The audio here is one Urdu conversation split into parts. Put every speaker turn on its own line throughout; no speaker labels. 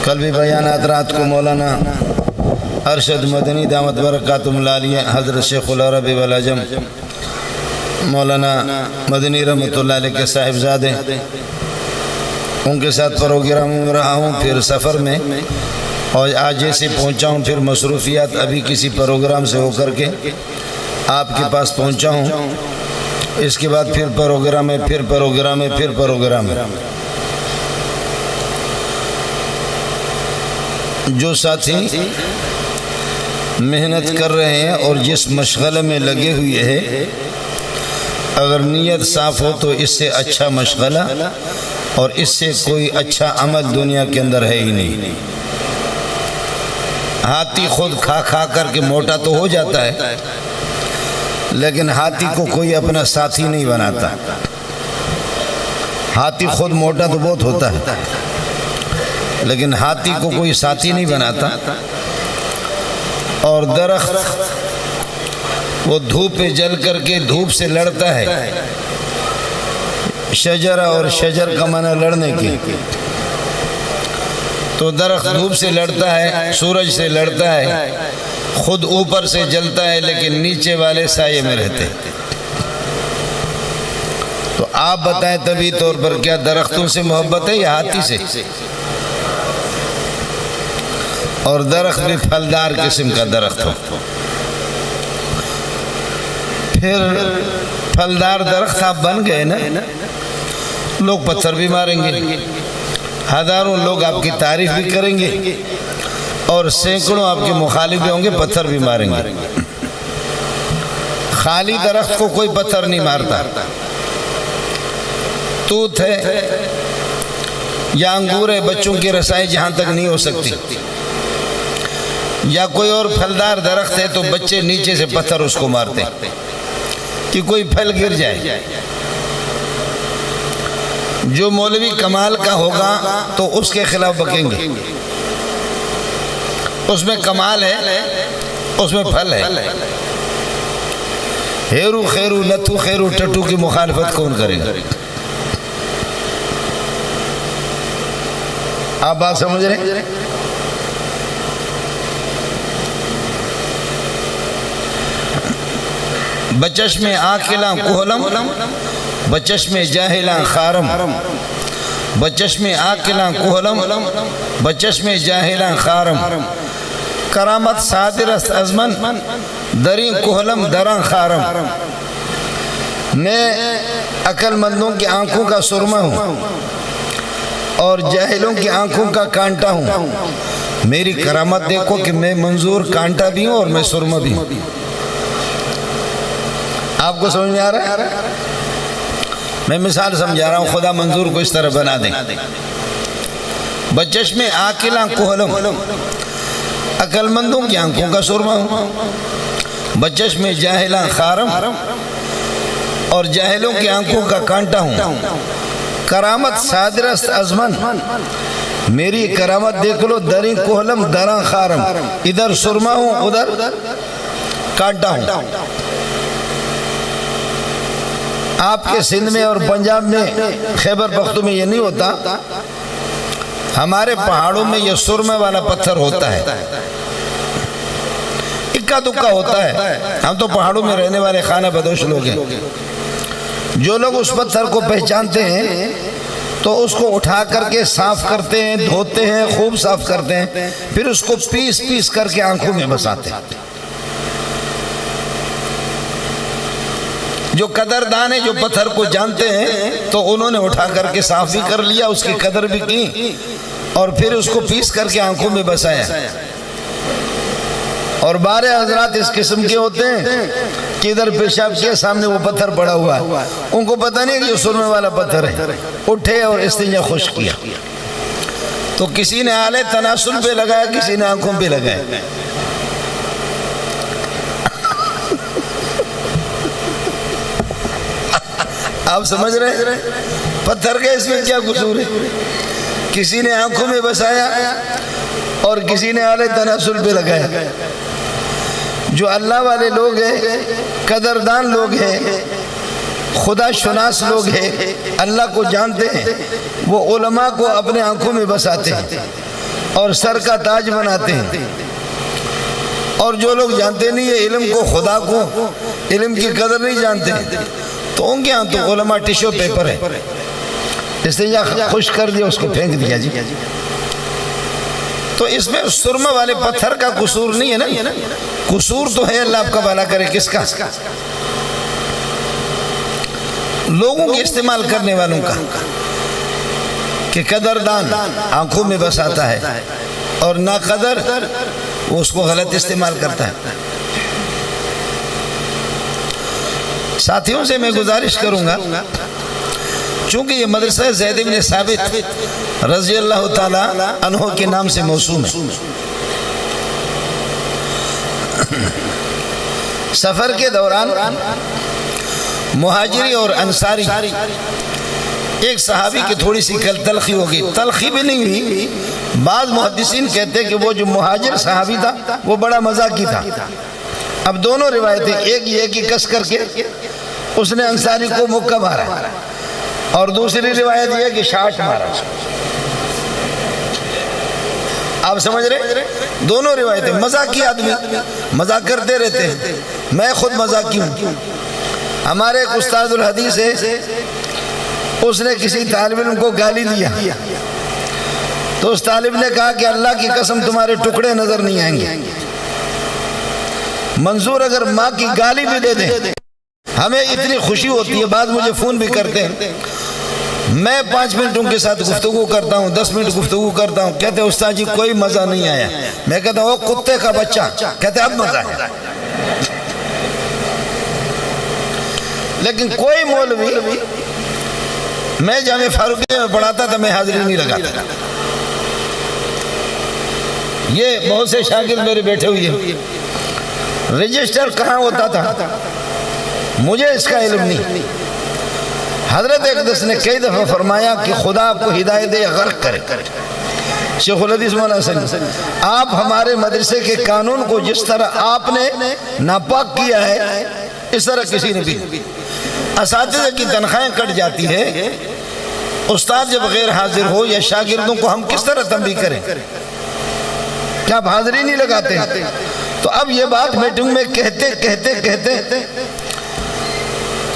کل بھی بیانات رات کو مولانا ارشد مدنی دامت برکاتہم العالیہ حضرت شیخ العرب والعجم مولانا مدنی رحمۃ اللہ علیہ کے صاحبزادے ان کے ساتھ پروگرام میں رہا ہوں، پھر سفر میں، اور آج جیسے پہنچا ہوں پھر مصروفیات ابھی کسی پروگرام سے ہو کر کے آپ کے پاس پہنچا ہوں، اس کے بعد پھر پروگرام ہے، پھر پروگرام ہے، پھر پروگرام ہے۔ جو ساتھی محنت کر رہے ہیں اور جس مشغلے میں لگے ہوئے ہیں، اگر نیت صاف ہو تو اس سے اچھا مشغلہ اور اس سے کوئی اچھا عمل دنیا کے اندر ہے ہی نہیں۔ ہاتھی خود کھا کھا کر کے موٹا تو ہو جاتا ہے، لیکن ہاتھی کو کوئی اپنا ساتھی نہیں بناتا۔ ہاتھی خود موٹا تو بہت ہوتا ہے، لیکن ہاتھی کو کوئی ساتھی نہیں بناتا۔ اور درخت وہ دھوپ پہ جل کر کے دھوپ سے لڑتا ہے، شجرہ اور شجر کا معنی لڑنے کی، تو درخت دھوپ سے لڑتا ہے، سورج سے لڑتا ہے، خود اوپر سے جلتا ہے لیکن نیچے والے سائے میں رہتے ہیں۔ تو آپ بتائیں طبی طور پر کیا درختوں سے محبت ہے یا ہاتھی سے؟ اور درخت بھی پھلدار قسم کا درخت ہو، پھر پھلدار درخت آپ بن گئے نا، لوگ پتھر بھی ماریں گے، ہزاروں لوگ آپ کی تعریف بھی کریں گے، اور سینکڑوں آپ کے مخالف بھی ہوں گے، پتھر بھی ماریں گے۔ خالی درخت کو کوئی پتھر نہیں مارتا۔ توت ہے یا انگور ہے، بچوں کی رسائی جہاں تک نہیں ہو سکتی، یا کوئی اور پھلدار درخت ہے تو بچے نیچے سے پتھر اس کو مارتے کہ کوئی پھل گر جائے۔ جو مولوی کمال کا ہوگا تو اس کے خلاف بکیں گے، اس میں کمال ہے، اس میں پھل ہے۔ ہیرو خیرو نتھو خیرو ٹٹو کی مخالفت کون کرے گا؟ آپ بات سمجھ رہے ہیں؟ بچشم عاقلاں کوہلم، بچشم جاہلاں خارم، بچشم عاقلاں کوہلم، بچشم جاہلاں خارم، کرامت صادر است از من، دریں کوہلم دراں خارم۔ میں عقل مندوں کی آنکھوں کا سرمہ ہوں اور جاہلوں کی آنکھوں کا کانٹا ہوں۔ میری کرامت دیکھو کہ میں منظور کانٹا بھی ہوں اور میں سرمہ بھی ہوں۔ آپ کو سمجھ میں آ رہا ہے؟ میں مثال سمجھا رہا ہوں، خدا منظور کو اس طرح بنا دیں۔ بچشم عاقلاں کوہلم، عقل مندوں کی آنکھوں کا سرمہ ہوں، بچشم جاہلاں خارم، اور جاہلوں کی آنکھوں کا کانٹا ہوں۔ کرامت صادر است از من، میری کرامت دیکھ لو، دریں کوہلم دراں خارم، ادھر سرمہ ہوں ادھر کانٹا ہوں۔ آپ کے سندھ میں اور پنجاب میں، خیبر پختون میں یہ نہیں ہوتا، ہمارے پہاڑوں میں یہ سرمے والا پتھر ہوتا ہے، اکا دکا ہوتا ہے۔ ہم تو پہاڑوں میں رہنے والے خانہ بدوش لوگ ہیں۔ جو لوگ اس پتھر کو پہچانتے ہیں تو اس کو اٹھا کر کے صاف کرتے ہیں، دھوتے ہیں، خوب صاف کرتے ہیں، پھر اس کو پیس پیس کر کے آنکھوں میں بساتے ہیں۔ جو قدردان ہیں، جو پتھر کو جانتے ہیں، تو انہوں نے اٹھا کر کے صاف بھی کر لیا، اس کی قدر بھی کی، اور پھر اس کو پیس کر کے آنکھوں میں بسایا۔ اور بارے حضرات اس قسم کے ہوتے ہیں کہ ادھر پیشاب کیا، سامنے وہ پتھر پڑا ہوا ہے، ان کو پتہ نہیں کہ یہ سرمے والا پتھر ہے، اٹھے اور استنجا خشک کیا۔ تو کسی نے آلے تناسل پہ لگایا، کسی نے آنکھوں پہ لگایا۔ آپ سمجھ رہے ہیں پتھر کے اس میں کیا قصور ہے؟ کسی نے آنکھوں میں بسایا اور کسی نے آلے تناسل پہ لگایا۔ جو اللہ والے لوگ ہیں، قدردان لوگ ہیں، خدا شناس لوگ ہیں، اللہ کو جانتے ہیں، وہ علماء کو اپنے آنکھوں میں بساتے ہیں اور سر کا تاج بناتے ہیں، اور جو لوگ جانتے نہیں ہیں علم کو، خدا کو، علم کی قدر نہیں جانتے تو ان کے ہاں تو علماء ٹشو پیپر ہے، اس نے یا خوش کر دیا اس کو پھینک دیا جی۔ تو اس میں سرمہ والے پتھر کا قصور نہیں ہے نا، قصور تو ہے اللہ آپ کا بھلا کرے کس کا؟ لوگوں کے استعمال کرنے والوں کا، کہ قدردان آنکھوں میں بساتا ہے اور نا قدر وہ اس کو غلط استعمال کرتا ہے۔ ساتھیوں سے میں گزارش کروں گا، چونکہ یہ مدرسہ زید بن ثابت رضی اللہ تعالی عنہ کے نام سے موسوم ہے۔ سفر کے دوران مہاجری اور انصاری ایک صحابی کی تھوڑی سی تلخی ہو گئی، تلخی بھی نہیں ہوئی، بعض محدثین کہتے ہیں کہ وہ جو مہاجر صحابی تھا وہ بڑا مزاقی تھا۔ اب دونوں روایتیں، ایک یہ کہ کس کر کے اس نے انصاری کو مکہ مارا، اور دوسری روایت یہ کہ شاٹ مارا۔ آپ سمجھ رہے؟ دونوں روایتیں، مزاقی آدمی مزاق کرتے رہتے ہیں، میں خود مزاقی ہوں۔ ہمارے ایک استاد الحدیث ہے، اس نے کسی طالب علم کو گالی دیا تو اس طالب نے کہا کہ اللہ کی قسم تمہارے ٹکڑے نظر نہیں آئیں گے۔ منظور اگر ماں کی گالی بھی دے دیں ہمیں اتنی خوشی ہوتی ہے، بعد مجھے فون بھی کرتے ہیں، میں 5 منٹ ان کے ساتھ گفتگو کرتا ہوں، 10 منٹ گفتگو کرتا ہوں، کہتے ہیں استاد جی کوئی مزہ نہیں آیا۔ میں کہتا ہوں وہ کتے کا بچہ، کہتے ہیں اب مزہ ہے۔ لیکن کوئی مولوی، میں جامعہ فاروقیہ میں پڑھاتا تھا، میں حاضری نہیں لگاتا۔ یہ بہت سے شاگرد میرے بیٹھے ہوئے ہیں، رجسٹر کہاں ہوتا تھا مجھے اس کا علم نہیں۔ حضرت اقدس نے کئی دفعہ فرمایا کہ خدا آپ کو ہدایت دے یا غرق کرے۔ شیخ الحدیث مولانا حسن، آپ ہمارے مدرسے کے قانون کو جس طرح آپ نے ناپاک کیا ہے اس طرح کسی نے بھی۔ اساتذہ کی تنخواہیں کٹ جاتی ہے، استاد جب غیر حاضر ہو یا شاگردوں کو ہم کس طرح تنبیہ کریں؟ کیا آپ حاضری نہیں لگاتے؟ تو اب یہ بات میٹنگ میں کہتے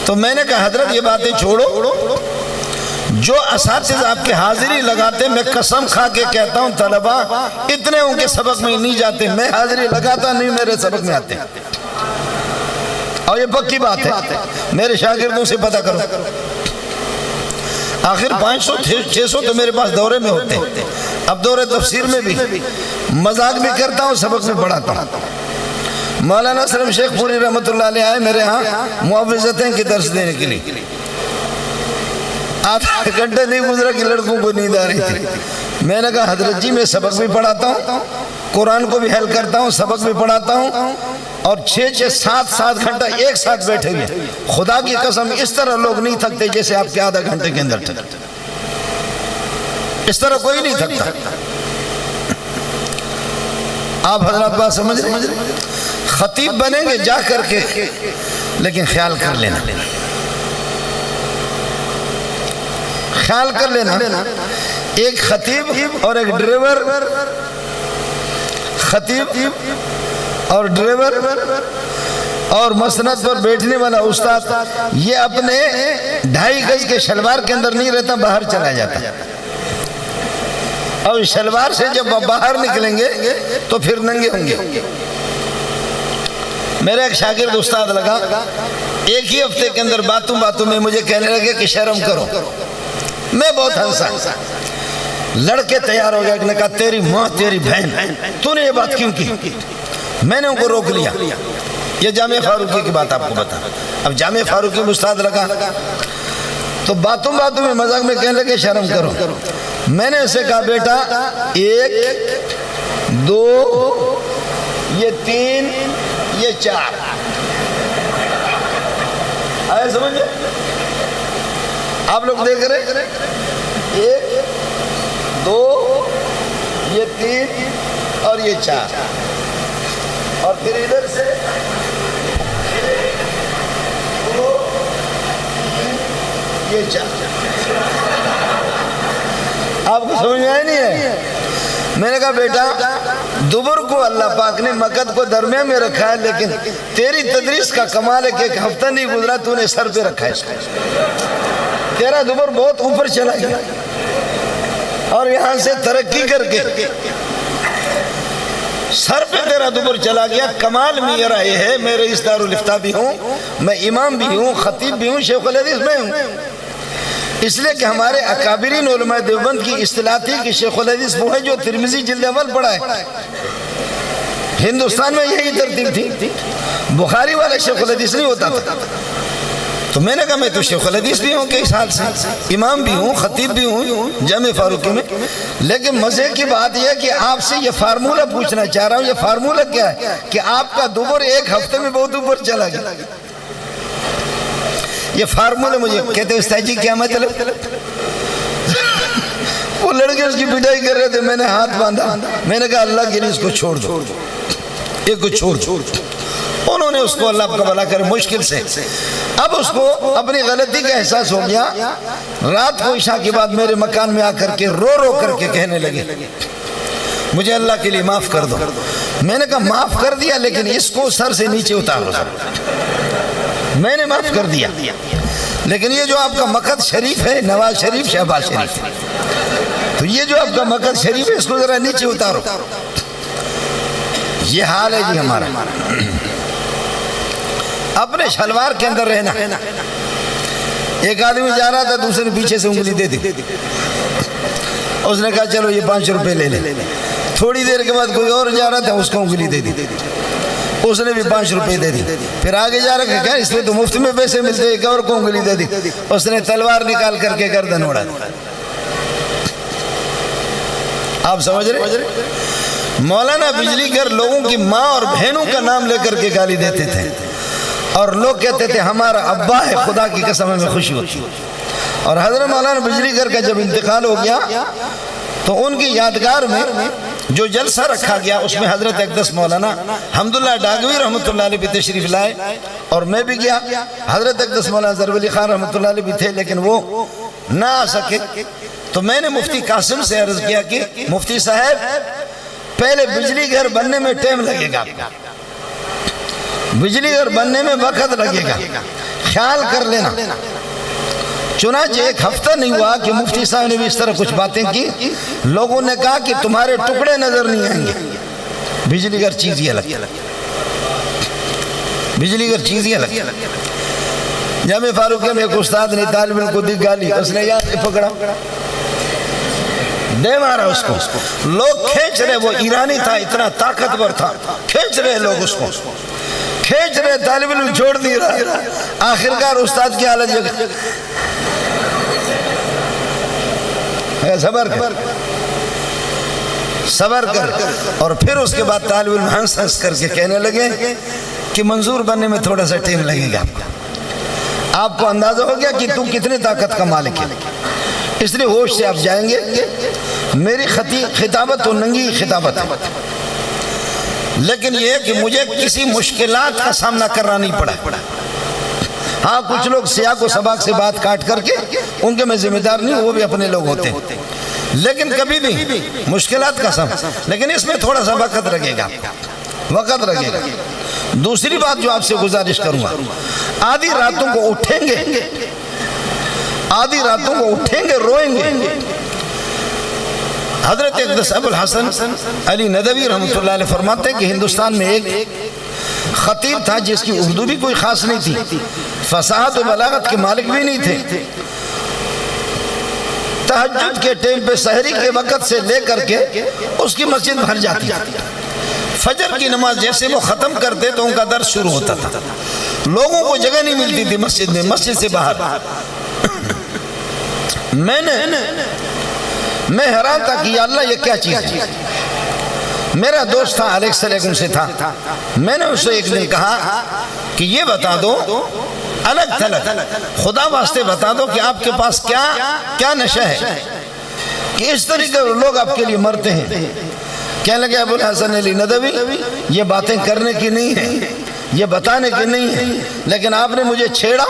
تو میں نے کہا حضرت یہ باتیں چھوڑو، جو اساتذہ آپ کے حاضری لگاتے، میں قسم کھا کے کہتا ہوں طلبہ اتنے ان کے سبق میں نہیں جاتے، میں حاضری لگاتا نہیں، میرے سبق میں آتے، اور یہ پکی بات ہے، میرے شاگردوں سے پتہ کرو۔ آخر 500-600 تو میرے پاس دورے میں ہوتے ہیں، اب دورے تفسیر میں بھی مذاق بھی کرتا ہوں، سبق میں پڑھاتا ہوں۔ مولانا سلم شیخ پوری رحمت اللہ علیہ آئے میرے ہاں معوذتین کی درس دینے کے لیے، آدھا گھنٹہ نہیں گزرا کہ لڑکوں کو نیند آ رہی تھی۔ میں نے کہا حضرت جی میں سبق بھی پڑھاتا ہوں، قرآن کو بھی حل کرتا ہوں، سبق بھی پڑھاتا ہوں، اور 6-7 گھنٹہ ایک ساتھ بیٹھے ہوئے، خدا کی قسم اس طرح لوگ نہیں تھکتے جیسے آپ کے آدھا گھنٹے کے اندر تھکتے، اس طرح کوئی نہیں تھکتا۔ آپ حضرات بات سمجھ رہے؟ خطیب بنیں گے جا کر کے، لیکن خیال کر لینا، خیال کر لینا، ایک خطیب اور ایک ڈرائیور، خطیب اور ڈرائیور اور مسند پر بیٹھنے والا استاد، یہ اپنے 2.5 گز کے شلوار کے اندر نہیں رہتا، باہر چلا جاتا، اور شلوار سے جب باہر نکلیں گے تو پھر ننگے ہوں گے۔ میرا ایک شاگرد استاد لگا، ایک ہی ہفتے کے اندر باتوں میں مجھے کہنے لگے کہ شرم کرو۔ میں بہت ہنسا، لڑکے تیار ہو گئے، نے کہا تیری ماں تیری بہن، تو نے یہ بات کیوں کی؟ میں نے ان کو روک لیا، یہ جامعہ فاروقی کی بات آپ کو بتا۔ اب جامعہ فاروقی میں استاد لگا تو باتوں میں مذاق میں کہنے لگے شرم کرو۔ میں نے اسے کہا بیٹا 1 2 یہ 3 یہ 4 آئے سمجھے؟ آپ لوگ دیکھ رہے 1 2 یہ 3 اور یہ 4، اور پھر ادھر سے 2 یہ آپ کو سمجھ میں آیا نہیں ہے؟ میں نے کہا بیٹا دبر کو اللہ پاک نے مقد کو درمیان میں رکھا ہے، لیکن تیری تدریس کا کمال ہے کہ ایک ہفتہ نہیں گزرا تو نے سر پہ رکھا ہے، تیرا دبر بہت اوپر چلا گیا اور یہاں سے ترقی کر کے سر پہ تیرا دبر چلا گیا۔ کمال میرا یہ ہے، میں رئیس دارالفتاء بھی ہوں، میں امام بھی ہوں، خطیب بھی ہوں، شیخ الحدیث میں ہوں، اس لیے کہ ہمارے اکابرین علماء دیوبند کی اصطلاح تھی کہ شیخ الحدیث وہ ہے جو ترمذی جلد اول پڑھا ہے۔ ہندوستان میں یہی ترتیب تھی، بخاری والا شیخ الحدیث نہیں ہوتا تھا۔ تو میں نے کہا میں تو شیخ الحدیث بھی ہوں کئی سال سے، امام بھی ہوں، خطیب بھی ہوں جامع فاروقی میں، لیکن مزے کی بات یہ ہے کہ آپ سے یہ فارمولہ پوچھنا چاہ رہا ہوں۔ یہ فارمولہ کیا ہے کہ آپ کا دبر ایک ہفتے میں بہت اوپر چلا گیا۔ یہ فارمولہ مجھے کہتے ہیں استاد جی کیا مطلب؟ وہ لڑکے اس کی پٹائی کر رہے تھے، میں نے ہاتھ باندھا، میں نے کہا اللہ کے لیے اس کو چھوڑ دو، ایک کو چھوڑ دو۔ انہوں نے اس کو اللہ کا بھلا کرے مشکل سے، اب اس کو اپنی غلطی کا احساس ہو گیا۔ رات کو عشاء کے بعد میرے مکان میں آ کر کے رو رو کر کے کہنے لگے مجھے اللہ کے لیے معاف کر دو۔ میں نے کہا معاف کر دیا، لیکن اس کو سر سے نیچے اتارو۔ میں نے معاف کر دیا، لیکن یہ جو آپ کا مقد شریف ہے، نواز شریف، شہباز شریف، تو یہ جو آپ کا مقد شریف ہے اس کو ذرا نیچے اتارو۔ یہ حال ہے جی ہمارا، اپنے شلوار کے اندر رہنا۔ ایک آدمی جا رہا تھا، دوسرے نے پیچھے سے انگلی دے دی، اس نے کہا چلو یہ 5 روپے لے لے۔ تھوڑی دیر کے بعد کوئی اور جا رہا تھا، اس کو انگلی دے دی، اس نے بھی 5 روپے دے دی۔ پھر آگے جا رہا کہ اس میں تو مفت میں پیسے ملتے، ایک اور کو انگلی دے دی، اس نے تلوار نکال کر کے گردن اڑا دی۔ آپ سمجھ رہے؟ مولانا بجلی گھر لوگوں کی ماں اور بہنوں کا نام لے کر کے گالی دیتے تھے، اور لوگ کہتے تھے ہمارا ابا ہے، خدا کی قسم میں خوشی ہوتی۔ اور حضرت مولانا بجلی گھر کا جب انتقال ہو گیا تو ان کی یادگار میں جو جلسہ رکھا گیا اس میں حضرت اقدس مولانا حمداللہ ڈاگوی رحمۃ اللہ علیہ بھی تشریف لائے، اور میں بھی گیا۔ حضرت اقدس مولانا ضرب خان رحمۃ اللہ علیہ بھی تھے، لیکن وہ نہ آ سکے۔ تو میں نے مفتی قاسم سے عرض کیا کہ مفتی صاحب پہلے بجلی گھر بننے میں ٹائم لگے گا، بجلی گھر بننے میں وقت لگے گا، خیال کر لینا۔ چنانچہ ایک ہفتہ نہیں ہوا کہ مفتی صاحب نے بھی اس طرح کچھ باتیں کی، لوگوں نے کہا کہ تمہارے ٹکڑے نظر نہیں آئیں گے۔ بجلی گھر چیز ہی الگ، بجلی گھر چیز ہی الگ۔ جامع فاروقی میں ایک استاد نے طالب علم کو دی گالی، اس نے یاد پکڑا، دے مارا اس کو، لوگ کھینچ رہے، وہ ایرانی تھا، اتنا طاقتور تھا، کھینچ رہے لوگ اس کو، کھینچ رہے، طالب علم چھوڑ نہیں رہا۔ آخرکار استاد کی حالت جگہ صبر کر، صبر کر۔ اور پھر اس کے بعد طالب علم ہنس ہنس کر کے کہنے لگے کہ منظور بننے میں تھوڑا سا ٹائم لگے گا۔ آپ کو اندازہ ہو گیا کہ تو کتنے طاقت کا مالک ہے، اس لیے ہوش سے آپ جائیں گے۔ میری خطابت تو ننگی خطابت ہے، لیکن یہ کہ مجھے کسی مشکلات کا سامنا کرنا نہیں پڑا۔ ہاں کچھ لوگ سیاق و سباق سے بات کاٹ کر کے، ان کے میں ذمہ دار نہیں، وہ بھی اپنے لوگ ہوتے ہیں، لیکن کبھی بھی مشکلات کا سامنا، لیکن اس میں تھوڑا سا وقت لگے گا، وقت لگے گا۔ دوسری بات جو آپ سے گزارش کروں گا، آدھی راتوں کو اٹھیں گے، آدھی راتوں کو اٹھیں گے، روئیں گے۔ حضرت اقدس ابو الحسن علی ندوی رحمۃ اللہ علیہ فرماتے ہیں کہ ہندوستان میں ایک خطیب تھا جس کی اردو بھی کوئی خاص نہیں تھی، فصاحت و بلاغت کے مالک بھی نہیں تھے۔ تہجد کے ٹائم پہ سحری کے وقت سے لے کر کے اس کی مسجد بھر جاتی، فجر کی نماز جیسے وہ ختم کرتے تو ان کا درس شروع ہوتا تھا، لوگوں کو جگہ نہیں ملتی تھی مسجد میں، مسجد سے باہر۔ میں حیران تھا کہ یا اللہ یہ کیا چیز ہے۔ میرا دوست تھا الیکس علیکم سے تھا، میں نے اسے ایک دن کہا کہ یہ بتا دو الگ تھلگ، خدا واسطے بتا دو کہ آپ کے پاس کیا نشہ ہے کہ اس طریقے لوگ آپ کے لیے مرتے ہیں۔ کہنے لگے ابو الحسن علی ندوی یہ باتیں کرنے کی نہیں ہیں، یہ بتانے کی نہیں ہے، لیکن آپ نے مجھے چھیڑا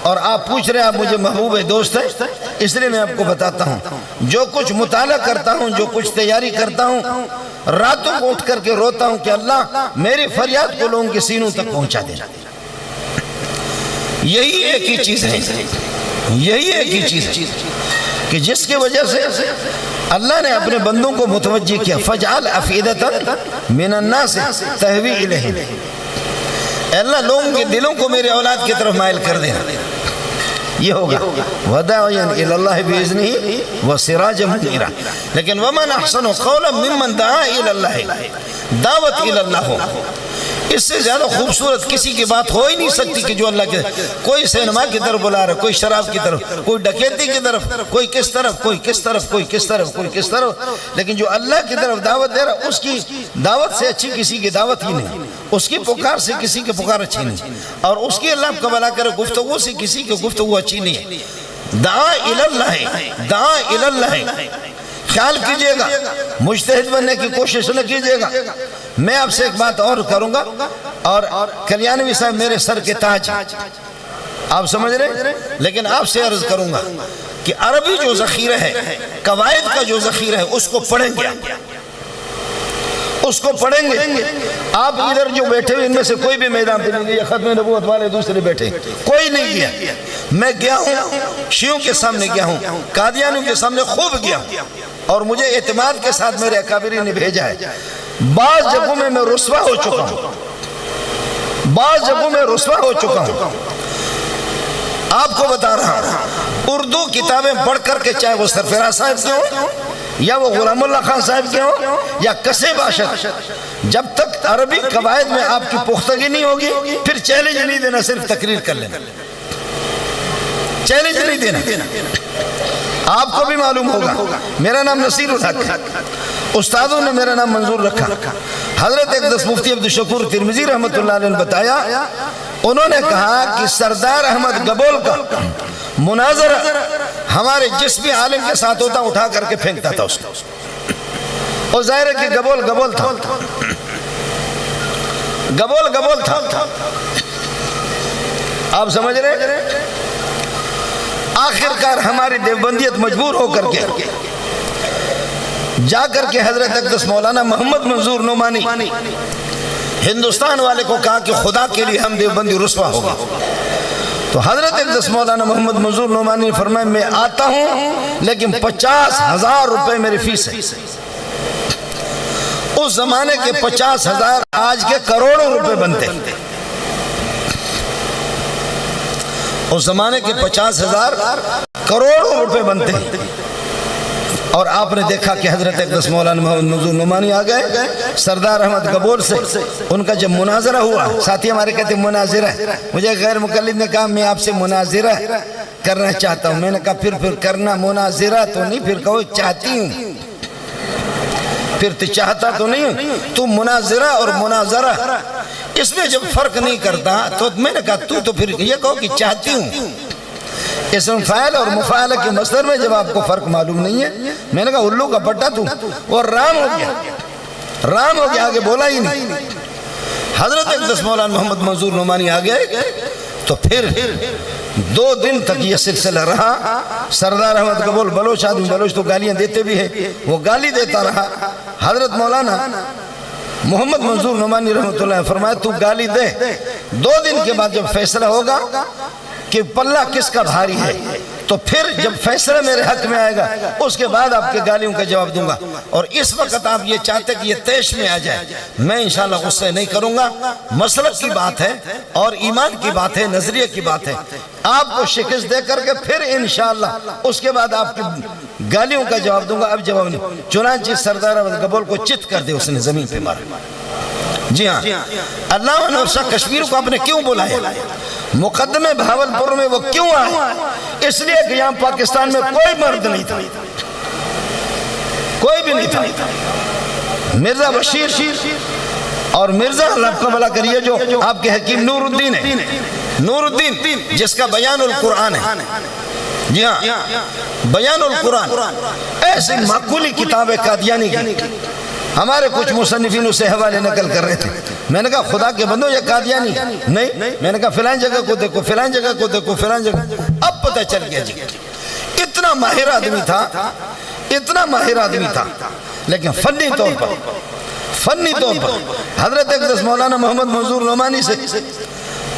اور آپ پوچھ رہے ہیں، آپ مجھے محبوب دوست ہے، اس لیے میں آپ کو بتاتا ہوں۔ جو کچھ مطالعہ کرتا ہوں، جو کچھ تیاری کرتا ہوں، راتوں کو اٹھ کر کے روتا ہوں کہ اللہ میری فریاد کو لوگوں کے سینوں تک پہنچا دے۔ یہی ایک ہی چیز ہے، یہی ایک ہی چیز ہے کہ جس کی وجہ سے اللہ نے اپنے بندوں کو متوجہ کیا، فَجْعَلْ أَفْئِدَةً مِّنَ النَّاسِ تَهْوِي إِلَيْهِمْ، اے اللہ لوگوں کے دلوں کو میرے اولاد کی طرف مائل کر دے۔ یہ ہوگا وَدَاعِيًا إِلَى اللَّهِ بِإِذْنِهِ وَسِرَاجًا مُنِيرًا، لیکن وَمَنْ أَحْسَنُ قَوْلًا مِّمَّنْ دَعَا إِلَى اللَّهِ، دعوت إِلَى اللَّهِ، اس سے زیادہ خوبصورت کسی کی بات ہو ہی نہیں سکتی کہ جو اللہ کے، کوئی سینما کی طرف بلا رہا ہے، کوئی شراب کی طرف، کوئی ڈکیتی کی طرف، کوئی کس طرف، کوئی کس طرف، کوئی کس طرف، کوئی کس طرف، لیکن جو اللہ کی طرف دعوت دے رہا ہے، اس کی دعوت سے اچھی کسی کی دعوت ہی نہیں، اس کی پکار سے کسی کی پکار اچھی نہیں، اور اس کی اللہ کا بھلا کرے گفتگو سے کسی کی گفتگو اچھی نہیں ہے۔ دعا الی اللہ، دعا الی اللہ، خیال کیجئے گا، مجتہد بننے کی کوشش نہ کیجئے گا۔ میں آپ سے ایک بات اور کروں گا، اور کلیانوی صاحب میرے سر کے تاج، آپ سمجھ رہے، لیکن آپ سے عرض کروں گا کہ عربی جو ذخیرہ ہے، قواعد کا جو ذخیرہ ہے، اس کو پڑھیں گے، اس کو پڑھیں گے۔ آپ ادھر جو بیٹھے ہوئے ان میں سے کوئی بھی میدان پہ نہیں گیا، ختم نبوت والے دوسرے بیٹھے، کوئی نہیں گیا۔ میں گیا ہوں، شیعوں کے سامنے گیا ہوں، قادیانیوں کے سامنے خوب گیا ہوں، اور مجھے اعتماد کے ساتھ میرے اکابرین نے بھیجا ہے۔ بعض جگہوں میں میں رسوا ہو چکا ہوں، بعض جگہوں میں رسوا ہو چکا ہوں۔ آپ کو بتا رہا ہوں، اردو کتابیں پڑھ کر کے، چاہے وہ سرفراز صاحب کے ہوں، یا وہ غلام اللہ خان صاحب کے ہوں، یا کسے باشد، جب تک عربی قواعد میں آپ کی پختگی نہیں ہوگی، پھر چیلنج نہیں دینا، صرف تقریر کر لینا، چیلنج نہیں دینا۔ آپ کو بھی معلوم ہوگا، میرا نام نصیر الحق، استادوں نے میرا نام منظور رکھا۔ حضرت اقدس مفتی عبدالشکور ترمذی رحمۃ اللہ علیہ نے بتایا، انہوں نے کہا کہ سردار احمد گبول کا مناظرہ ہمارے جس بھی عالم کے ساتھ ہوتا اٹھا کر کے پھینکتا تھا اس کو، اور ظاہر ہے کہ گبول گبول تھا، گبول گبول تھا، آپ سمجھ رہے۔ آخرکار ہماری دیوبندیت مجبور ہو کر کے جا کر کے حضرت اقدس مولانا محمد منظور نعمانی ہندوستان والے کو کہا کہ خدا کے لیے ہم دیوبندی رسوا ہوگا، تو حضرت اقدس مولانا محمد منظور نعمانی نے فرمایا میں آتا ہوں، لیکن 50,000 روپے میری فیس ہے۔ اس زمانے کے 50,000 آج کے کروڑوں روپے بنتے ہیں، اس زمانے کے 50,000 کروڑوں روپے بنتے ہیں۔ اور آپ نے دیکھا کہ حضرت اقدس مولانا محمد منظور نعمانی آ گئے سردار احمد گبول سے، ان کا جب مناظرہ ہوا، ساتھی ہمارے کہتے ہیں مناظرہ، مجھے غیر مقلد نے کہا میں آپ سے مناظرہ کرنا چاہتا ہوں، میں نے کہا پھر کرنا، مناظرہ تو نہیں، پھر کہو چاہتی ہوں، پھر تو چاہتا تو نہیں ہوں، تو مناظرہ اور مناظرہ اس میں جب فرق نہیں کرتا، تو میں نے کہا تو پھر یہ کہو کہ چاہتی ہوں۔ اسم فاعل اور مفاعلہ کے مصدر میں جب آپ کو فرق معلوم نہیں ہے، میں نے کہا الو کا پٹا تو، اور رام ہو گیا، رام ہو گیا، آگے بولا ہی نہیں۔ حضرت اقدس مولانا محمد منظور نعمانی آ گئے، تو پھر 2 دن تک یہ سلسلہ رہا۔ سردار احمد گبول بلوچ آدمی، بلوچ تو گالیاں دیتے بھی ہیں، وہ گالی دیتا رہا۔ حضرت مولانا محمد منظور نعمانی رحمۃ اللہ نے فرمایا تو گالی دے، 2 دن کے بعد جب فیصلہ ہوگا کہ پلہ کس کا بھاری ہے، تو پھر جب فیصلہ میرے حق میں آئے گا، اس کے بعد آپ کے گالیوں کا جواب دوں گا۔ اور اس وقت آپ یہ چاہتے کہ یہ تیش میں آ جائے، میں انشاءاللہ غصے نہیں کروں گا، مسلک کی بات ہے اور ایمان کی بات ہے، نظریے کی بات ہے، آپ کو شکست دے کر کے پھر انشاءاللہ اس کے بعد آپ کی گالیوں کا جواب دوں گا، اب جواب نہیں۔ چنانچہ سردار احمد گبول کو چت کر دے، اس نے زمین پہ مارا۔ جی ہاں، علامہ انور شاہ کشمیر کو آپ نے کیوں بلایا؟ مقدمے بھاولپور میں وہ کیوں آئے؟ اس لیے کہ یہاں پاکستان میں کوئی مرد نہیں تھا، کوئی بھی نہیں تھا۔ مرزا بشیر اور مرزا اللہ کا بھلا کریے جو آپ کے حکیم نور الدین ہے، نور الدین جس کا بیان القرآن ہے، جی ہاں بیان القرآن، ایسی معقولی کتاب ہے قادیانی کی، ہمارے کچھ مصنفین اسے حوالے نقل کر رہے تھے. میں نے کہا خدا کے بندو یہ قادیانی نہیں. میں نے کہا فلان جگہ کو دیکھو، فلان جگہ کو دیکھو، فلان جگہ. اب پتہ چل گیا جی اتنا ماہر آدمی تھا، اتنا ماہر آدمی تھا، لیکن فنی طور پر حضرت اقدس مولانا محمد منظور نعمانی سے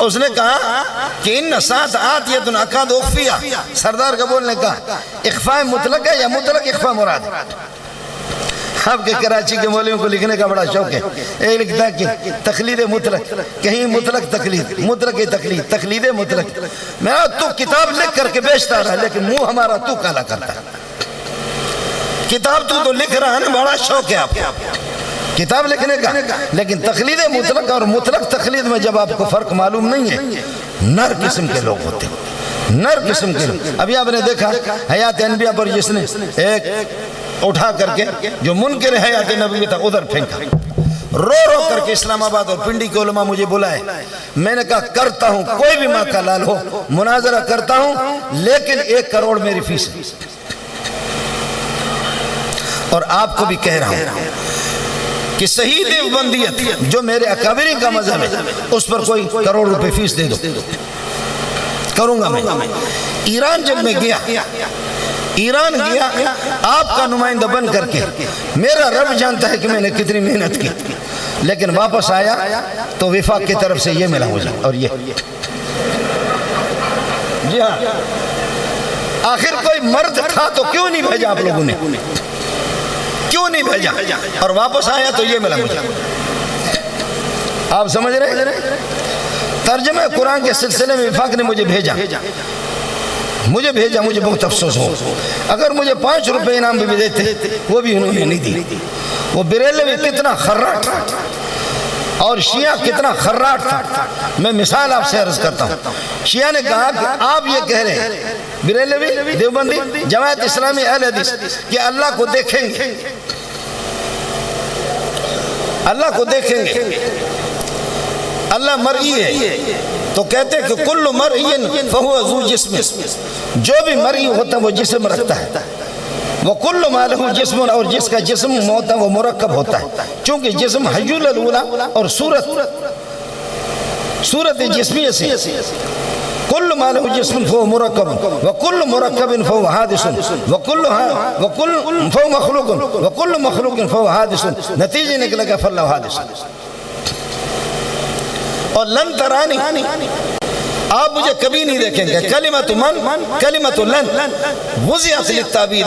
اس نے کہا کہ ان سات آتیت اکاد اخفیہ. سردار کا بولنے کا اخفاء مطلق ہے یا مطلق اخفاء مراد ہے؟ آپ کے کراچی کے مولویوں کو لکھنے کا بڑا شوق ہے. ایک لکھتا ہے کہ تقلید مطلق، کہیں مطلق تقلید، مطلق تقلید، تقلید مطلق. میں تو کتاب لکھ کر کے بیچتا رہا لیکن منہ ہمارا تو کالا کرتا ہے. کتاب تو لکھ رہا ہے نا، بڑا شوق ہے آپ کو کتاب لکھنے کا، لیکن تقلید مطلق اور مطلق تقلید میں جب آپ کو فرق معلوم نہیں ہے، نر قسم کے لوگ ہوتے ہیں، نر قسم کے لوگ. ابھی آپ نے دیکھا حیات انبیاء پر جس نے ایک اٹھا کر کے جو منکر حیات نبوی تھا ادھر پھینکا، رو رو کر کے اسلام آباد اور پنڈی کے علماء مجھے بلائے. میں نے کہا کرتا ہوں، کوئی بھی ماں کا لال ہو مناظرہ کرتا ہوں، لیکن 1 کروڑ میری فیس ہے. اور آپ کو بھی کہہ رہا ہوں کہ صحیح دیوبندیت جو میرے اکابرین کا مذہب ہے اس پر کوئی کروڑ روپے فیس دے دو، کروں گا میں. ایران جب میں گیا، ایران گیا آپ کا نمائندہ بن کر کے، میرا رب جانتا ہے کہ میں نے کتنی محنت کی، لیکن واپس آیا تو وفاق کی طرف سے یہ ملا مجھے. اور یہ جی ہاں، آخر کوئی مرد تھا تو کیوں نہیں بھیجا آپ لوگوں نے؟ کیوں نہیں بھیجا؟ اور واپس آیا تو یہ ملا مجھے. آپ سمجھ رہے ہیں؟ ترجمہ قرآن کے سلسلے میں وفاق نے مجھے بھیجا، مجھے بہت افسوس ہو. اگر مجھے 5 روپے انعام بھی دیتے وہ بھی انہوں نے نہیں دی. وہ بریلوی کتنا خراٹ تھا اور شیعہ کتنا خراٹ تھا. میں مثال آپ سے عرض کرتا ہوں. شیعہ نے کہا کہ آپ یہ کہہ رہے ہیں بریلوی، دیوبندی، جماعت اسلامی، اہل حدیث کہ اللہ کو دیکھیں گے، اللہ کو دیکھیں گے، اللہ مرئی ہے. تو کہتے ہیں کہ کل مرئین فہو ذو جسم، جو بھی مرئی ہوتا ہے وہ جسم رکھتا ہے. وہ کل ما لہ جسم، اور جس کا جسم ہوتا ہے وہ مرکب ہوتا ہے. چونکہ جسم حیول الاولا اور صورت جسمیہ سے کل ما لہ جسم فهو مرکب وکل مرکب فهو حادث وکل فهو مخلوق وکل مخلوق فهو حادث. نتیجہ نکلے گا فاللہ حادث. اور لن ترانی، آپ مجھے کبھی نہیں دیکھیں گے. کلمۃ من، کلمۃ لن وضعت للتعبیر.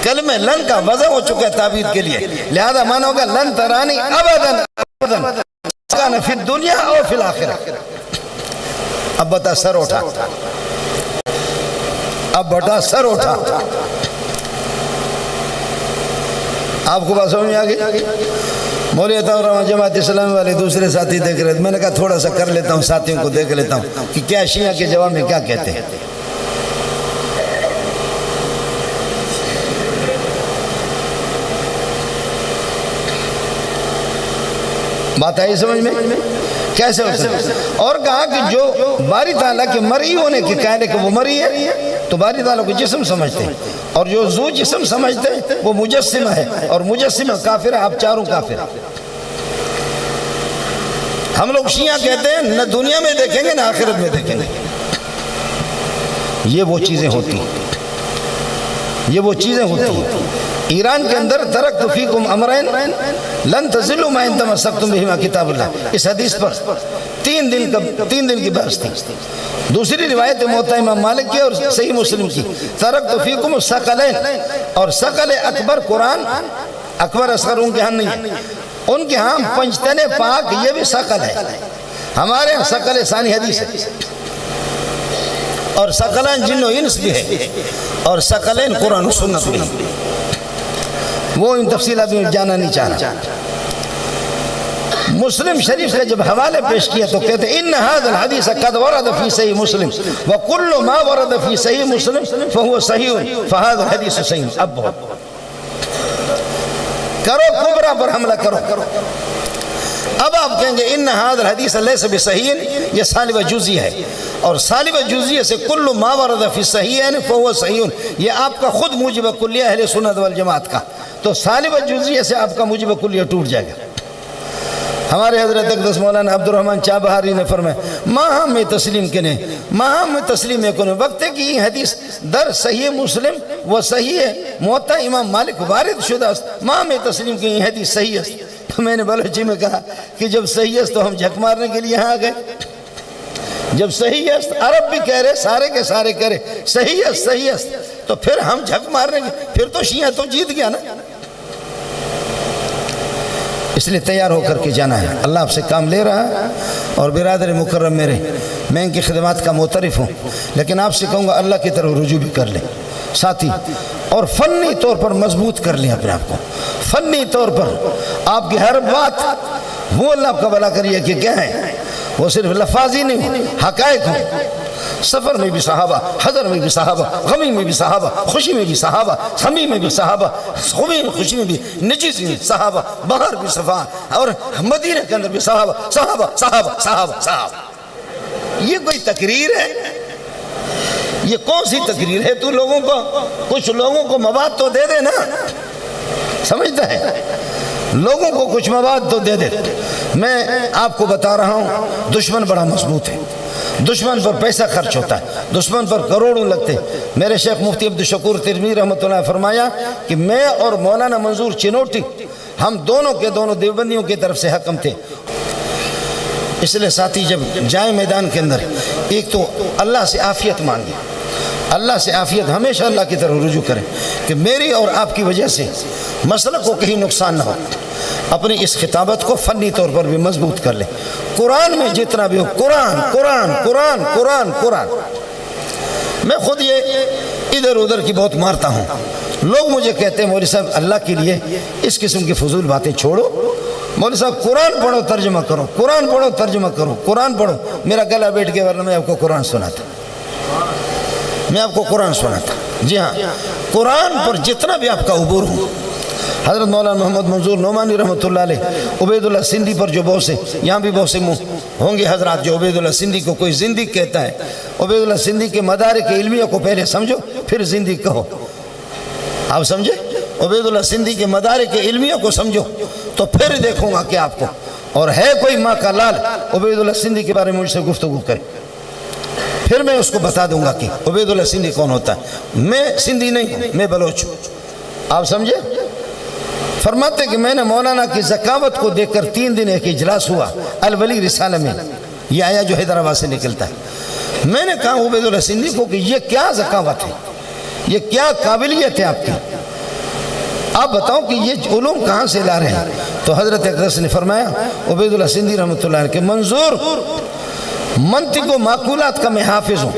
کلمہ لن کا وضع ہو چکا ہے تعبیر کے لیے، لہذا مانا ہوگا لن ترانی ابدا ابدا کان فی الدنیا او فی الاخرہ. اب بتا سر اٹھا، اب بتا سر اٹھا. آپ کو بات سمجھ میں آ گئی؟ مولوی عطا الرحمن جماعت اسلامی والے دوسرے ساتھی دیکھ رہے تھے. میں نے کہا تھوڑا سا کر لیتا ہوں، ساتھیوں کو دیکھ لیتا ہوں کہ کیا شیعہ کے جواب میں کیا کہتے ہیں. بات آئی سمجھ میں؟ کیسے ہو سکتا؟ اور کہا کہ جو باری تعالیٰ کے مرئی ہونے کے قائل ہے کہ وہ مرئی ہے تو باری تعالیٰ کو جسم سمجھتے ہیں، اور جو ذو جسم سمجھتے ہیں وہ مجسمہ ہے، اور مجسمہ کافر ہے. آپ چاروں کافر. ہم لوگ شیعہ کہتے ہیں نہ دنیا میں دیکھیں گے نہ آخرت میں دیکھیں گے. یہ وہ چیزیں ہوتی ہیں، یہ وہ چیزیں ہوتی ہیں. ایران کے اندر ترکت فیکم امرین لن تزلوا ما ان تمسکتم بہما کتاب اللہ. اس حدیث پر 3 دن کی بحث تھی. دوسری روایت موطا امام مالک کی اور صحیح مسلم کی. ترکت فیکم الثقلین، اور ثقل اکبر قرآن، اکبر اصغر ان کے ہاں نہیں ہے. ان کے ہاں پنجتن پاک یہ بھی ثقل ہے. ہمارے ہاں ثقل ثانی حدیث ہے، اور ثقلین جن و انس بھی ہے، اور ثقلین قرآن و سنت بھی ہے. وہ ان تفصیلات میں جانا نہیں چاہ رہا. مسلم شریف سے جب حوالے پیش کیا تو کہتے ہیں ان هذا الحديث قد ورد في صحيح مسلم وكل ما ورد في صحيح مسلم فهو صحيح فهذا الحديث صحيح. اب کرو کبرا پر حملہ کرو. اب آپ کہیں گے ان هذا الحديث ليس بصحيح، یہ سالب جزئی ہے، اور سالب جزئی سے کل ما ورد في صحيح فهو صحيح، یہ آپ کا خود موجب کلیہ اہل سنت والجماعت کا. تو سالب الجزیہ سے آپ کا موجب کلیہ ٹوٹ جائے گا۔ ہمارے حضرت اقدس مولانا عبد الرحمن چابہاری نے فرمایا ماہم میں تسلیم کنے ماہم میں تسلیم کنے وقت ہے کہ یہ حدیث در صحیح مسلم و صحیح موطا امام مالک وارد شدہ است ماہم میں تسلیم کہ یہ حدیث صحیح است۔ تو میں نے بلوچی میں کہا کہ جب صحیح است تو ہم جھک مارنے کے لیے یہاں آ گئے، جب صحیح است عرب بھی کہہ رہے سارے کے سارے کہہ رہے صحیح است تو پھر ہم جھک مارنے کے، پھر تو شیعہ تو جیت گیا نا۔ اس لیے تیار ہو کر کے جانا ہے، اللہ آپ سے کام لے رہا ہے۔ اور برادر مکرم میرے، میں ان کی خدمات کا معترف ہوں، لیکن آپ سے کہوں گا اللہ کی طرف رجوع بھی کر لیں ساتھی، اور فنی طور پر مضبوط کر لیں اپنے آپ کو۔ فنی طور پر آپ کی ہر بات وہ اللہ آپ کا بھلا کریے کہ کیا ہے، وہ صرف لفاظی نہیں، حقائق ہوں۔ سفر میں بھی صحابہ، حضر میں بھی صحابہ، غمی میں بھی صحابہ، خوشی میں بھی صحابہ، غمی میں بھی صحابہ، خوشی میں بھی نجیز میں صحابہ، باہر بھی صحابہ، اور مدینہ کے اندر بھی صحابہ صحابہ صحابہ صحابہ صحابہ۔ یہ کوئی تقریر ہے؟ یہ کون سی تقریر ہے؟ تو لوگوں کو کچھ لوگوں کو مواد تو دے دے نا، سمجھتا ہے؟ لوگوں کو کچھ مواد تو دے دے۔ میں آپ کو بتا رہا ہوں دشمن بڑا مضبوط ہے، دشمن پر پیسہ خرچ ہوتا ہے، دشمن پر کروڑوں لگتے۔ میرے شیخ مفتی عبدالشکور ترمذی رحمۃ اللہ نے فرمایا کہ میں اور مولانا منظور چنوٹی ہم دونوں کے دونوں دیوبندیوں کی طرف سے حکم تھے۔ اس لیے ساتھی جب جائیں میدان کے اندر، ایک تو اللہ سے عافیت مانگے، اللہ سے عافیت، ہمیشہ اللہ کی طرف رجوع کریں کہ میری اور آپ کی وجہ سے مسلک کو کہیں نقصان نہ ہو۔ اپنی اس خطابت کو فنی طور پر بھی مضبوط کر لیں۔ قرآن میں جتنا بھی ہو، قرآن قرآن قرآن قرآن قرآن۔ میں خود یہ ادھر ادھر کی بہت مارتا ہوں، لوگ مجھے کہتے ہیں مولوی صاحب اللہ کے لیے اس قسم کی فضول باتیں چھوڑو، مولوی صاحب قرآن پڑھو ترجمہ کرو، قرآن پڑھو ترجمہ کرو، قرآن پڑھو۔ میرا گلا بیٹھ کے ورنہ میں آپ کو قرآن سناتا، میں آپ کو قرآن سناتا۔ جی ہاں، قرآن پر جتنا بھی آپ کا عبور ہو، حضرت مولانا محمد منظور نعمانی رحمۃ اللہ علیہ عبید اللہ سندھی پر جو بہت سے، یہاں بھی بہت سے ہوں گے حضرات جو عبید اللہ سندھی کو کوئی زندگی کہتا ہے، عبید اللہ سندھی کے مدارک علمیہ کو پہلے سمجھو پھر زندگی کہو، آپ سمجھے؟ عبید اللہ سندھی کے مدارک علمیہ کو سمجھو تو پھر دیکھوں گا کہ آپ کو، اور ہے کوئی ماں کا لال عبید اللہ سندھی کے بارے میں مجھ سے گفتگو کرے، پھر میں اس کو بتا دوں گا کہ عبید اللہ سندھی کون ہوتا ہے۔ میں سندھی نہیں ہوں، میں بلوچ ہوں، آپ سمجھے؟ فرماتے کہ میں نے مولانا کی ذکاوت کو دیکھ کر 3 دن ایک اجلاس ہوا الولی رسالہ میں، یہ آیا جو حیدرآباد سے نکلتا ہے۔ میں نے کہا عبید اللہ سندھی کو کہ یہ کیا ذکاوت ہے، یہ کیا قابلیت ہے آپ کی، آپ بتاؤ کہ یہ علوم کہاں سے لا رہے ہیں؟ تو حضرت اقدس نے فرمایا عبید اللہ سندھی رحمۃ اللہ علیہ کہ منظور منطق و معقولات کا میں حافظ ہوں،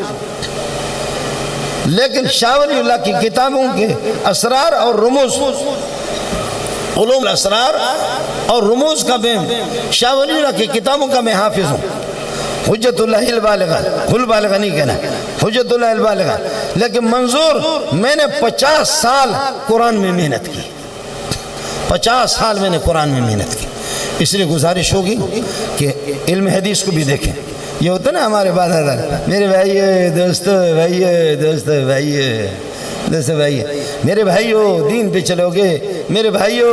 لیکن شاہ ولی اللہ کی کتابوں کے اسرار اور رموز، علوم الاسرار اور رموز کا میں شاہ ولی اللہ کی کتابوں کا میں حافظ ہوں۔ حجت اللہ البالغہ، کل بالغہ نہیں کہنا، حجت اللہ البالغہ، لیکن منظور میں نے 50 سال قرآن میں محنت کی، 50 سال میں نے قرآن میں محنت کی۔ اس لیے گزارش ہوگی کہ علم حدیث کو بھی دیکھیں۔ یہ ہوتا نا ہمارے بعد میرے بھائی دوستو بھائی دوستو بھائی دوستو بھائی، میرے بھائیو دین پہ چلو گے، میرے بھائیو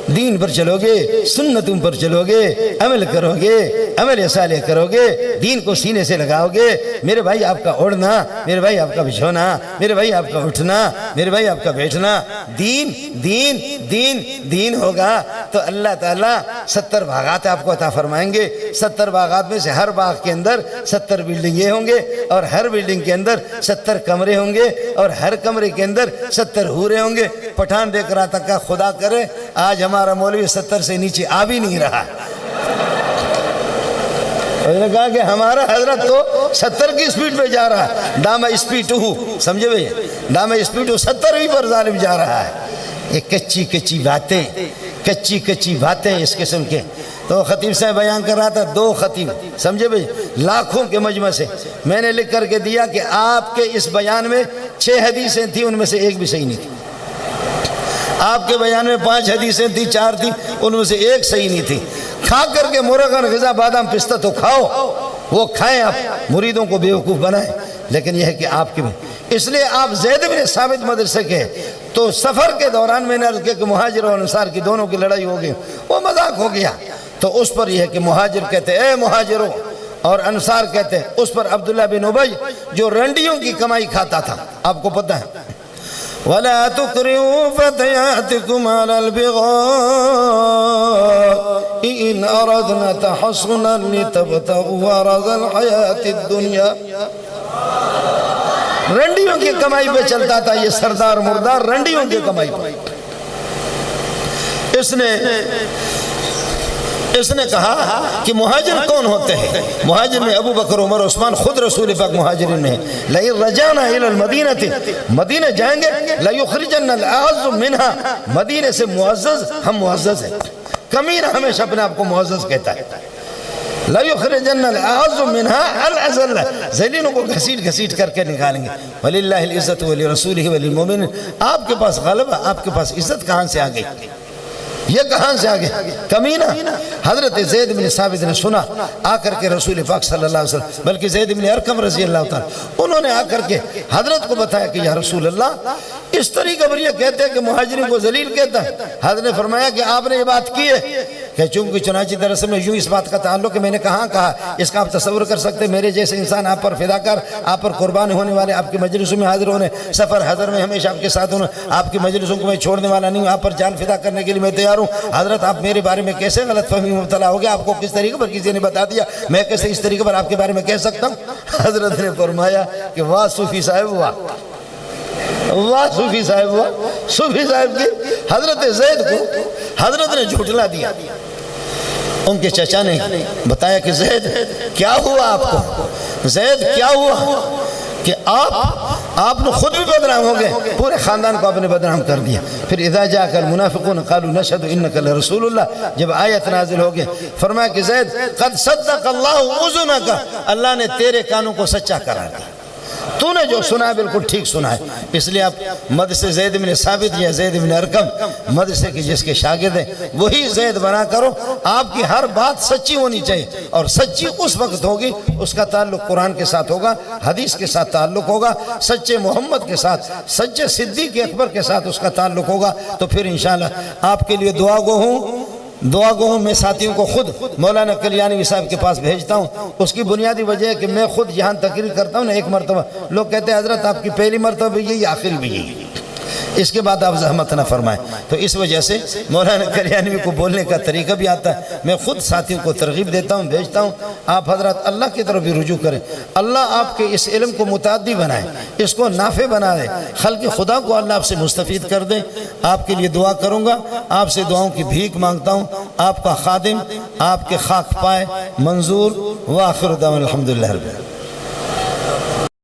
دین پر چلو گے، سنتوں پر چلو گے، عمل کرو گے، عمل صالح کرو گے، دین کو سینے سے لگاؤ گے، میرے بھائی آپ کا اڑنا، میرے بھائی آپ کا بچھونا، میرے بھائی آپ کا اٹھنا، میرے بھائی آپ کا بیٹھنا، دین دین دین دین ہوگا تو اللہ تعالیٰ 70 باغات آپ کو عطا فرمائیں گے۔ 70 باغات میں سے ہر باغ کے اندر 70 بلڈنگیں ہوں گے، اور ہر بلڈنگ کے اندر 70 کمرے ہوں گے، اور ہر کمرے کے اندر 70 حوریں ہوں گے۔ پٹھان دیکھ رہا تھا کہ خدا کرے آج ہمارا مولوی 70 سے نیچے آ بھی نہیں رہا۔ اس نے کہا کہ ہمارا حضرت تو 70 کی سپیڈ پہ جا رہا ہے، دامہ اسپیڈ ہو، سمجھے بھئی، دامہ اسپیڈ ہو 70 پر ظالم جا رہا ہے۔ یہ کچی کچی باتیں اس قسم کے۔ تو خطیب صاحب بیان کر رہا تھا، 2 خطیب، سمجھے بھئی، لاکھوں کے مجمع سے میں نے لکھ کر کے دیا کہ آپ کے اس بیان میں 6 حدیثیں تھیں، ان میں سے ایک بھی صحیح نہیں تھی۔ آپ کے بیان میں 5 حدیثیں تھیں، 4 تھیں، ان میں سے ایک صحیح نہیں تھی۔ کھا کر کے مرغن غذا بادام پستہ تو کھاؤ، وہ کھائیں، آپ مریدوں کو بیوقوف بنائیں، لیکن یہ ہے کہ آپ کے اس لیے آپ زید بن ثابت مدرسے کے تو سفر کے دوران میں نے عرض کیا کہ مہاجر اور انصار کی دونوں کی لڑائی ہو گئی، وہ مذاق ہو گیا، تو اس پر یہ ہے کہ مہاجر کہتے اے مہاجروں، اور انصار کہتے اس پر عبداللہ بن ابی جو رنڈیوں کی کمائی کھاتا تھا، آپ کو پتہ ہے وَلَا تُكْرِهُ فَتَيَاتِكُمْ عَلَى الْبِغَاءِ إِنْ أَرَدْنَا تَحَصُّنًا لِتَبْتَغُوا عَرَضَ الْحَيَاةِ الدُّنْيَا۔ رنڈیوں کی کمائی پہ چلتا تھا یہ سردار مردار، رنڈیوں کی کمائی پہ۔ اس نے کہا کہ مہاجر کون ہوتے ہیں؟ مہاجر میں ابو بکر عمر عثمان، خود رسول پاک مہاجرین میں ہیں۔ لَإِن رَجَعْنَا إِلَى الْمَدِينَةِ، مدینہ جائیں گے، لَيُخْرِجَنَّ الْأَعَزُّ مِنْهَا، مدینہ سے معزز، ہم معزز ہیں، کمینہ ہمیشہ اپنے آپ کو معزز کہتا ہے۔ لَيُخْرِجَنَّ الْأَعَزُّ مِنْهَا الْأَذَلَّ، ذلیلوں کو گھسیٹ گھسیٹ کر کے نکالیں گے۔ وَلِلَّهِ الْعِزَّةُ وَلِرَسُولِهِ وَلِلْمُؤْمِنِينَ، آپ کے پاس غلبہ، آپ کے پاس عزت کہاں سے آ گئی؟ یہ کہاں سے آگے کمینہ؟ حضرت زید بن ثابت نے سنا آ کر کے رسول پاک صلی اللہ علیہ وسلم، بلکہ زید بن ارقم رضی اللہ تعالیٰ، انہوں نے آ کر کے حضرت کو بتایا کہ یا رسول اللہ، اس طریقے پر یہ کہتے ہیں کہ مہاجرین کو ذلیل کہتا ہے۔ حضرت نے فرمایا کہ آپ نے یہ بات کی ہے کہ چونکہ چنانچہ دراصل میں یوں اس بات کا تعلق ہے، میں نے کہا اس کا آپ تصور کر سکتے میرے جیسے انسان آپ پر فداکار، آپ پر قربان ہونے والے، آپ کی مجلسوں میں حاضر ہونے، سفر حضر میں ہمیشہ آپ کے ساتھ ہونا، آپ کی مجلسوں کو میں چھوڑنے والا نہیں ہوں، آپ پر جان فدا کرنے کے لیے میں تیار ہوں۔ حضرت آپ میرے بارے میں کیسے غلط فہمی مبتلا ہو گیا؟ آپ کو کس طریقے پر کسی نے بتا دیا، میں کیسے اس طریقے پر آپ کے بارے میں کہہ سکتا ہوں؟ حضرت نے فرمایا کہ واہ صوفی صاحب، واہ صوفی صاحب، واہ صوفی صاحب کی حضرت زید کو حضرت نے جھٹلا دیا۔ ان کے چچا نے بتایا کہ زید کیا ہوا آپ کو؟ زید کیا ہوا کہ آپ نے خود بھی بدنام ہو گئے، پورے خاندان کو آپ نے بدنام کر دیا۔ پھر اذا جاءک المنافقون قالوا نشهد انک لرسول اللہ، جب آیت نازل ہو گئے فرمایا کہ زید قد صدق اللہ اذنک، اللہ نے تیرے کانوں کو سچا قرار دیا، تو نے جو سنا ہے بالکل ٹھیک سنا ہے۔ اس لیے آپ مدرسے زید بن ثابت یا زید بن ارقم، مدرسے کی جس کے شاگرد ہیں وہی زید بنا کرو، آپ کی ہر بات سچی ہونی چاہیے، اور سچی اس وقت ہوگی اس کا تعلق قرآن کے ساتھ ہوگا، حدیث کے ساتھ تعلق ہوگا، سچے محمد کے ساتھ، سچے صدیق اکبر کے ساتھ اس کا تعلق ہوگا، تو پھر انشاءاللہ آپ کے لیے دعا گو ہوں۔ میں ساتھیوں کو خود مولانا کلیانی صاحب کے پاس بھیجتا ہوں۔ اس کی بنیادی وجہ ہے کہ میں خود یہاں تقریر کرتا ہوں نا ایک مرتبہ، لوگ کہتے ہیں حضرت آپ کی پہلی مرتبہ بھی یہی، آخری بھی یہی، اس کے بعد آپ زحمت نہ فرمائیں۔ تو اس وجہ سے مولانا کلیانی کو بولنے کا طریقہ بھی آتا ہے، میں خود ساتھیوں کو ترغیب دیتا ہوں، بھیجتا ہوں۔ آپ حضرات اللہ کی طرف بھی رجوع کریں، اللہ آپ کے اس علم کو متعدی بنائے، اس کو نافع بنا دے، خلق خدا کو اللہ آپ سے مستفید کر دے۔ آپ کے لیے دعا کروں گا، آپ سے دعاؤں کی بھیک مانگتا ہوں، آپ کا خادم، آپ کے خاک پائے منظور، وآخر دعوانا الحمدللہ رب العالمین۔